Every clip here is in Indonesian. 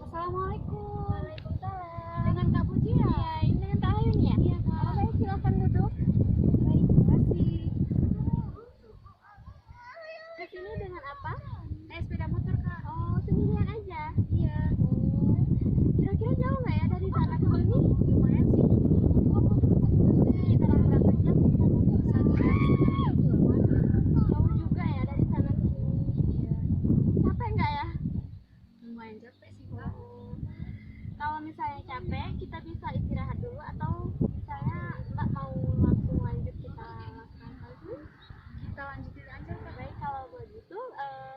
Assalamualaikum. Waalaikumsalam. Dengan Kak Puji ya? Iya, ini dengan Kak Ayun ya? Iya, Kak. Oh, baik, silakan duduk. Baik, terima kasih. Ke sini dengan apa? Sepeda motor, Kak. Oh, sendirian aja? Iya. Oh. Kira-kira jauh nggak ya dari sana ke sini? Lumayan sih. Sekitar berapa jam? 1 jam. Jauh juga ya dari sana ke sini? Iya. Capek nggak ya? Lumayan capek sih, Kak. Kalau misalnya capek, kita bisa istirahat dulu atau misalnya Mbak mau langsung lanjut kita lakukan lagi? Kita lanjutin aja, Kak. Baik, kalau begitu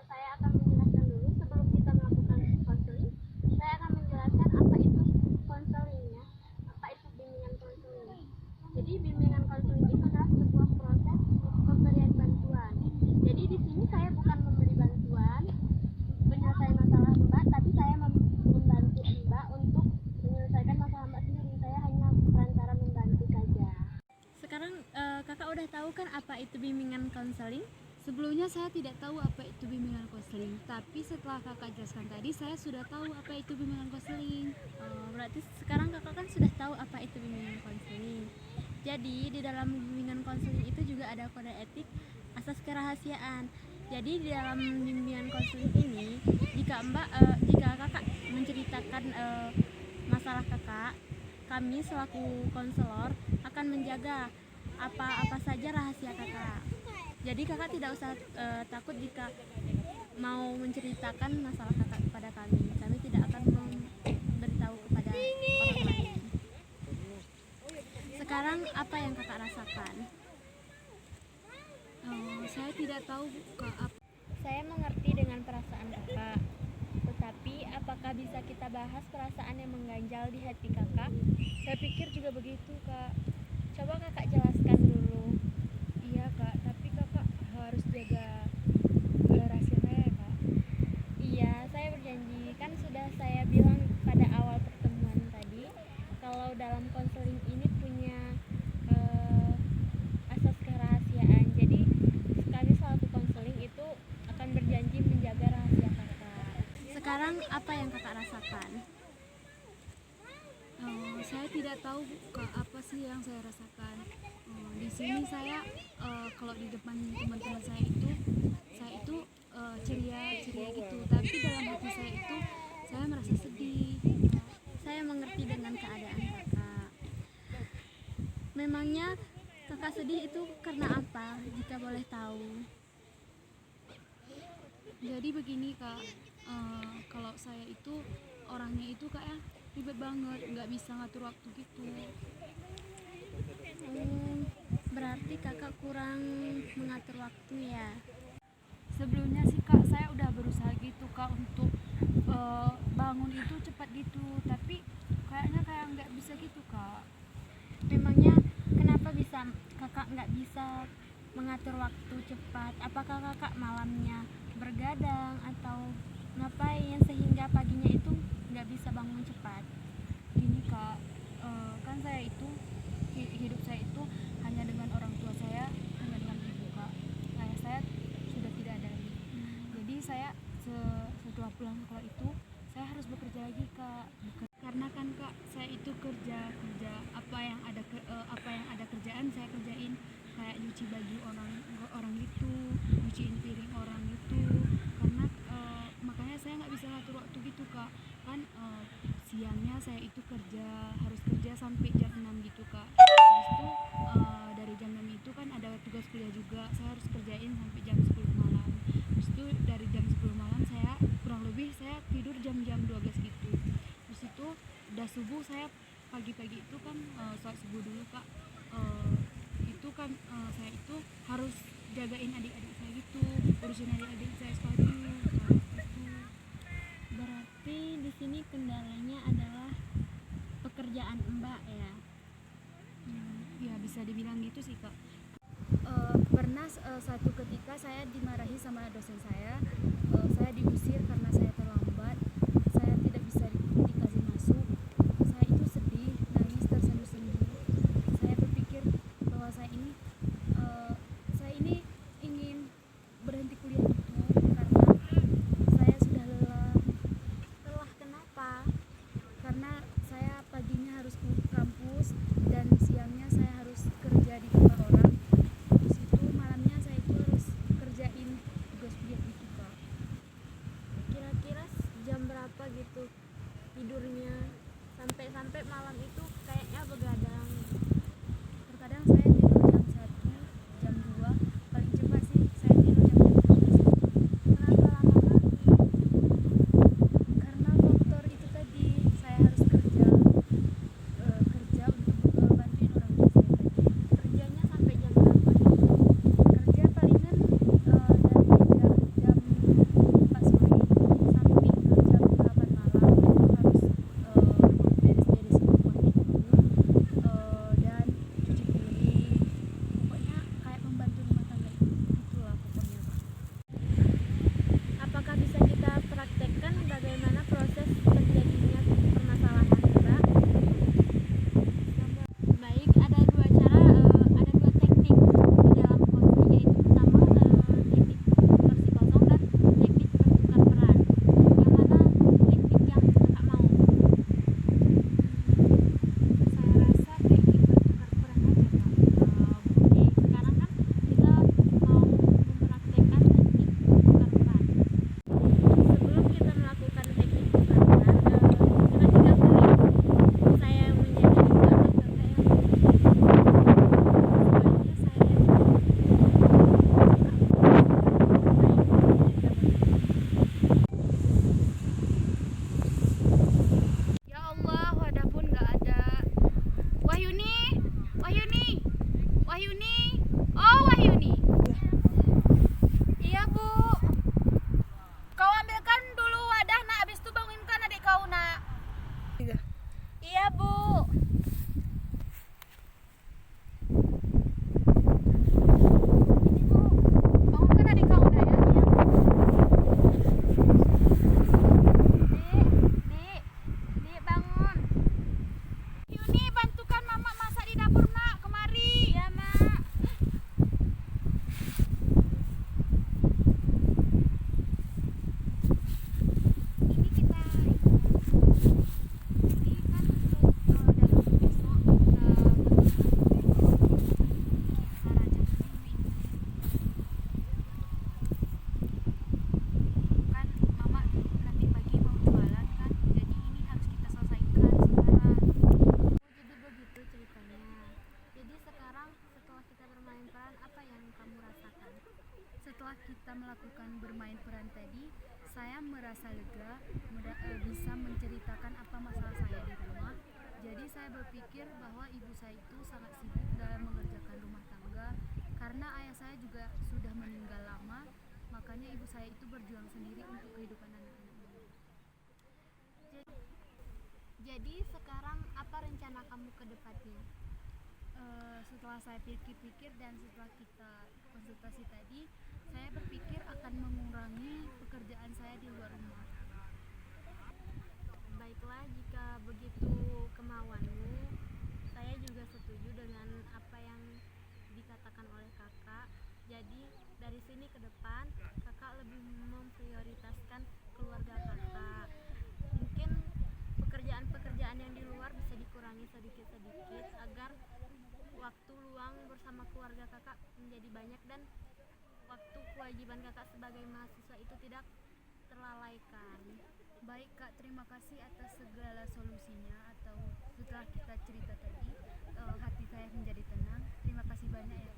saya akan menjelaskan dulu sebelum kita melakukan konseling. Saya akan menjelaskan apa itu konseling ya, apa itu bimbingan konseling. Jadi bimbingan konseling itu adalah sebuah proses pemberian bantuan. Jadi di sini saya bukan memberi bantuan menyelesaikan masalah Mbak, tapi saya membantu Mbak untuk menyelesaikan masalah Mbak sendiri. Saya hanya perantara membantu saja. Sekarang kakak udah tahu kan apa itu bimbingan konseling? Sebelumnya saya tidak tahu apa itu bimbingan konseling, tapi setelah kakak jelaskan tadi saya sudah tahu apa itu bimbingan konseling. Berarti sekarang kakak kan sudah tahu apa itu bimbingan konseling. Jadi di dalam bimbingan konseling itu juga ada kode etik asas kerahasiaan. Jadi di dalam bimbingan konseling ini, jika kakak menceritakan masalah kakak, kami selaku konselor akan menjaga apa saja rahasia kakak. Jadi kakak tidak usah takut jika mau menceritakan masalah kakak kepada kami. Kami tidak akan memberitahu kepada orang lain. Sekarang apa yang kakak rasakan? Saya tidak tahu, Kak. Saya mengerti dengan perasaan kakak, tetapi apakah bisa kita bahas perasaan yang mengganjal di hati kakak? Saya pikir juga begitu, Kak. Coba kakak jelaskan dulu. Iya, Kak, tapi kakak harus jaga rahasia saya, Kak. Iya, saya berjanji. Kan sudah saya bilang pada awal pertemuan tadi, kalau dalam konseling ini punya asas kerahasiaan. Jadi kami selaku konseling itu akan berjanji menjaga rahasia kakak. Sekarang apa yang kakak rasakan? Saya tidak tahu, Kak, apa sih yang saya rasakan. Di sini saya kalau di depan teman-teman saya itu ceria gitu, tapi dalam hati saya merasa sedih. Saya mengerti dengan keadaan kakak. Memangnya kakak sedih itu karena apa, jika boleh tahu? Jadi begini, Kak, kalau saya itu orangnya itu kayak ribet banget, nggak bisa ngatur waktu gitu. Berarti kakak kurang mengatur waktu ya? Sebelumnya sih, Kak, saya udah berusaha gitu, Kak, untuk bangun itu cepat gitu, tapi kayaknya nggak bisa gitu, Kak. Memangnya kenapa bisa kakak nggak bisa mengatur waktu cepat? Apakah kakak malamnya bergadang atau ngapain sehingga paginya itu nggak bisa bangun cepat? Gini, Kak, kan saya itu hidup saya itu hanya dengan orang tua saya, hanya dengan ibu, Kak. Ayah saya sudah tidak ada lagi. Jadi saya setelah pulang sekolah itu saya harus bekerja lagi, Kak. Karena kan, Kak, saya itu kerja apa yang ada kerjaan saya kerjain, kayak nyuci baju orang gitu, nyuciin piring orang gitu. Karena makanya saya nggak bisa ngatur waktu gitu, Kak. Kan siangnya saya itu harus kerja sampai jam 6 gitu, Kak. Habis itu dari jam 6 itu kan ada tugas kuliah juga, saya harus kerjain sampai jam 10 malam. Habis itu dari jam 10 malam saya kurang lebih saya tidur jam 12 gitu. Terus itu udah subuh, saya pagi-pagi itu kan sholat subuh dulu, Kak. Itu kan saya itu harus jagain adik-adik saya gitu, urusin adik-adik saya sekolah dulu, Kak, gitu. Berarti di sini kendalanya adalah pekerjaan bisa dibilang gitu sih kak. Pernah satu ketika saya dimarahi sama dosen saya diusir karena saya terlambat, saya tidak bisa dikasih masuk. Saya itu sedih, nangis, tersenduh-senduh. Saya berpikir bahwa saya ini ingin berhenti kuliah itu karena saya sudah lelah. Lelah kenapa? Karena saya paginya harus ke kampus dan siangnya saya harus kerja di tempat orang. Di situ malamnya saya itu harus kerjain tugas kuliah gitu kak. Kira-kira jam berapa gitu tidurnya? Sampai malam itu kayaknya begadang. Terkadang saya tidur jam 1, jam 2, paling cepat sih saya tidur jam 12. Kenapa lama banget? Karena faktor itu tadi, saya harus kerja untuk bantuin orang tua saya tadi. Kerjanya sampai jam berapa? Kerja palingan dari jam 4 sore sampai ke jam 8 malam itu harus beres-beresin rumah itu dan cuci piring, pokoknya kayak membantu rumah tangga itulah pokoknya Kak. Apakah bisa kita praktekkan bagaimana proses terjadinya permasalahan gerak? Baik, ada dua teknik di dalam konflik, yaitu pertama teknik torsi kosong dan teknik bertukar peran. Yang mana teknik yang kakak mau? Saya rasa teknik bertukar peran aja kak. Oke, sekarang kan kita mau mempraktekkan teknik bertukar peran. Sebelum kita melakukan teknik bertukar peran, kita tinggal pilih saya yang menjadi ibu atau kakak yang menjadi ibu. Sebaiknya saya yang Ya Allah, wadah pun gak ada. Wahyuni, Wahyuni, Wahyuni, oh Wahyuni. Iya bu, kau ambilkan dulu wadah nak, habis itu bangunkan adik kau nak. Iya bu. Ini bu, bangunkan adik kau udah ya. Dik, bangun. Yuni, bantukan mama masak di dapur nak, kemari. Iya, Mak. Ini kita ini kan untuk dalam besok kan mama nanti pagi mau jualan kan, jadi ini harus kita selesaikan sekarang. Jadi begitu ceritanya. Jadi sekarang setelah kita bermain peran, apa yang kamu rasakan? Setelah kita melakukan bermain peran tadi, saya merasa lega, bisa menceritakan apa masalah saya di rumah. Jadi saya berpikir bahwa ibu saya itu sangat sibuk dalam mengerjakan rumah tangga karena ayah saya juga sudah meninggal lama, makanya ibu saya itu berjuang sendiri untuk kehidupan anak-anaknya. Jadi sekarang apa rencana kamu ke depannya? Setelah saya pikir-pikir dan setelah kita konsultasi tadi, saya berpikir akan mengurangi pekerjaan saya di luar rumah. Baiklah, jika begitu kemauanmu, saya juga setuju dengan apa yang dikatakan oleh kakak. Jadi dari sini ke depan kakak lebih memprioritaskan keluarga kakak. Mungkin pekerjaan-pekerjaan yang di luar bisa dikurangi sedikit-sedikit agar waktu luang bersama keluarga kakak menjadi banyak dan waktu kewajiban kakak sebagai mahasiswa itu tidak terlalaikan. Baik Kak, terima kasih atas segala solusinya atau setelah kita cerita tadi, hati saya menjadi tenang. Terima kasih banyak ya.